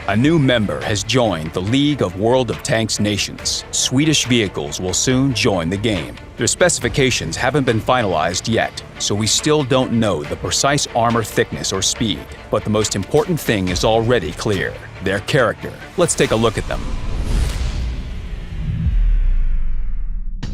A new member has joined the League of World of Tanks nations. Swedish vehicles will soon join the game. Their specifications haven't been finalized yet, so we still don't know the precise armor thickness or speed. But the most important thing is already clear: their character. Let's take a look at them.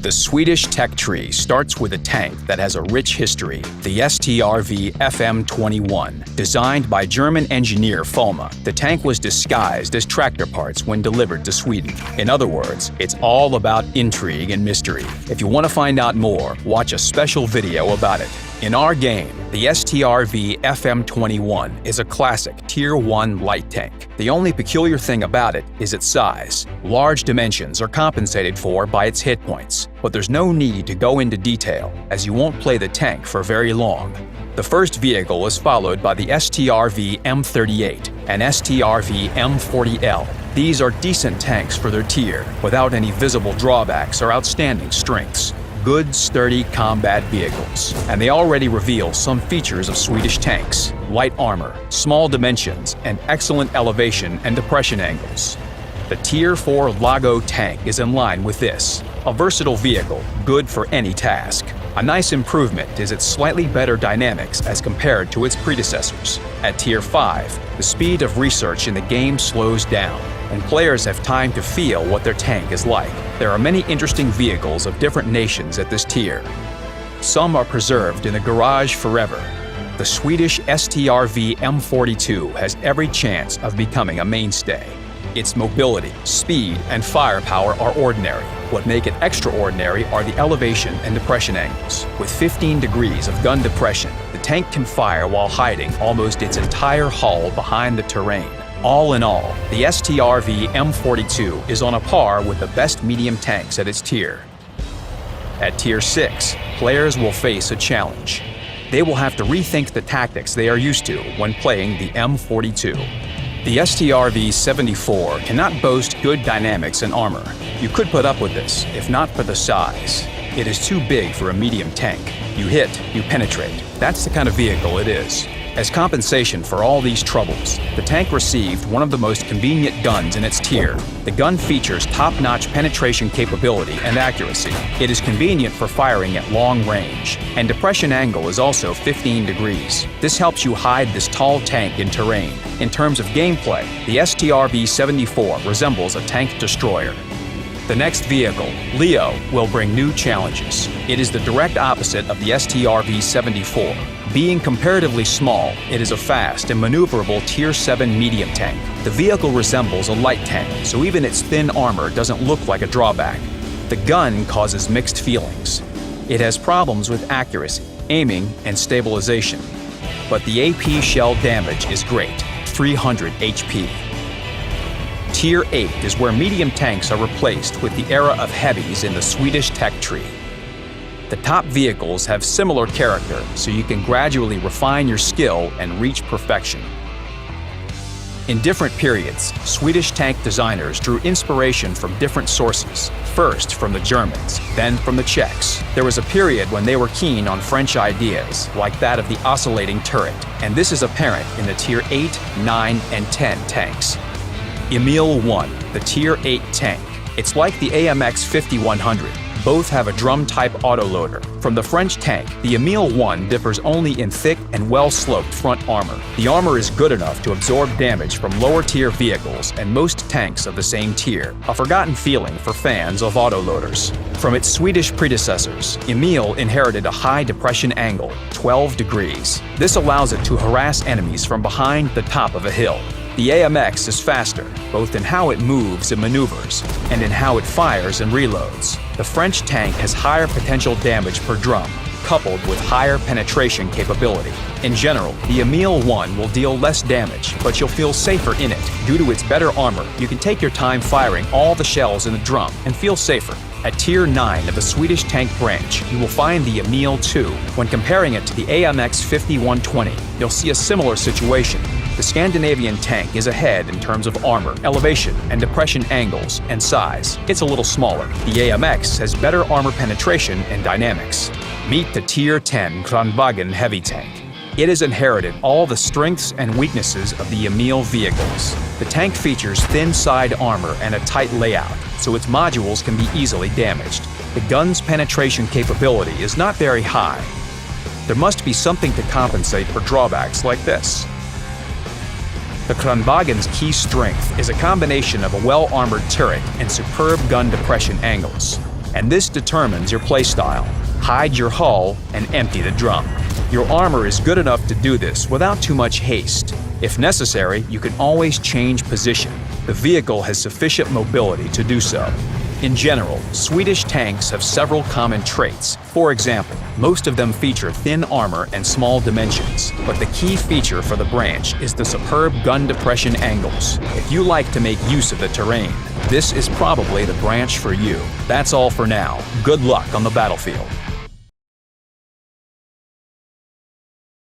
The Swedish tech tree starts with a tank that has a rich history, the STRV FM21. Designed by German engineer Fulma, the tank was disguised as tractor parts when delivered to Sweden. In other words, it's all about intrigue and mystery. If you want to find out more, watch a special video about it. In our game, the STRV FM21 is a classic Tier 1 light tank. The only peculiar thing about it is its size. Large dimensions are compensated for by its hit points, but there's no need to go into detail, as you won't play the tank for very long. The first vehicle is followed by the STRV M38 and STRV M40L. These are decent tanks for their tier, without any visible drawbacks or outstanding strengths. Good, sturdy combat vehicles, and they already reveal some features of Swedish tanks: light armor, small dimensions, and excellent elevation and depression angles. The Tier 4 Lago tank is in line with this, a versatile vehicle, good for any task. A nice improvement is its slightly better dynamics as compared to its predecessors. At Tier 5, the speed of research in the game slows down, and players have time to feel what their tank is like. There are many interesting vehicles of different nations at this tier. Some are preserved in the garage forever. The Swedish STRV M42 has every chance of becoming a mainstay. Its mobility, speed, and firepower are ordinary. What make it extraordinary are the elevation and depression angles. With 15 degrees of gun depression, the tank can fire while hiding almost its entire hull behind the terrain. All in all, the STRV M42 is on a par with the best medium tanks at its tier. At Tier 6, players will face a challenge. They will have to rethink the tactics they are used to when playing the M42. The STRV 74 cannot boast good dynamics and armor. You could put up with this, if not for the size. It is too big for a medium tank. You hit, you penetrate. That's the kind of vehicle it is. As compensation for all these troubles, the tank received one of the most convenient guns in its tier. The gun features top-notch penetration capability and accuracy. It is convenient for firing at long range, and depression angle is also 15 degrees. This helps you hide this tall tank in terrain. In terms of gameplay, the STRV 74 resembles a tank destroyer. The next vehicle, Leo, will bring new challenges. It is the direct opposite of the STRV 74. Being comparatively small, it is a fast and maneuverable Tier 7 medium tank. The vehicle resembles a light tank, so even its thin armor doesn't look like a drawback. The gun causes mixed feelings. It has problems with accuracy, aiming, and stabilization. But the AP shell damage is great, 300 HP. Tier 8 is where medium tanks are replaced with the era of heavies in the Swedish tech tree. The top vehicles have similar character, so you can gradually refine your skill and reach perfection. In different periods, Swedish tank designers drew inspiration from different sources, first from the Germans, then from the Czechs. There was a period when they were keen on French ideas, like that of the oscillating turret, and this is apparent in the Tier 8, 9, and 10 tanks. Emil 1, the Tier 8 tank. It's like the AMX 5100. Both have a drum-type autoloader. From the French tank, the Emil 1 differs only in thick and well-sloped front armor. The armor is good enough to absorb damage from lower-tier vehicles and most tanks of the same tier, a forgotten feeling for fans of autoloaders. From its Swedish predecessors, Emil inherited a high depression angle, 12 degrees. This allows it to harass enemies from behind the top of a hill. The AMX is faster, both in how it moves and maneuvers, and in how it fires and reloads. The French tank has higher potential damage per drum, coupled with higher penetration capability. In general, the Emil 1 will deal less damage, but you'll feel safer in it. Due to its better armor, you can take your time firing all the shells in the drum and feel safer. At Tier 9 of the Swedish tank branch, you will find the Emil 2. When comparing it to the AMX 5120, you'll see a similar situation. The Scandinavian tank is ahead in terms of armor, elevation, and depression angles and size. It's a little smaller. The AMX has better armor penetration and dynamics. Meet the Tier 10 Kranvagn heavy tank. It has inherited all the strengths and weaknesses of the Emil vehicles. The tank features thin side armor and a tight layout, so its modules can be easily damaged. The gun's penetration capability is not very high. There must be something to compensate for drawbacks like this. The Kranvagen's key strength is a combination of a well-armored turret and superb gun depression angles. And this determines your playstyle. Hide your hull and empty the drum. Your armor is good enough to do this without too much haste. If necessary, you can always change position. The vehicle has sufficient mobility to do so. In general, Swedish tanks have several common traits. For example, most of them feature thin armor and small dimensions, but the key feature for the branch is the superb gun depression angles. If you like to make use of the terrain, this is probably the branch for you. That's all for now. Good luck on the battlefield.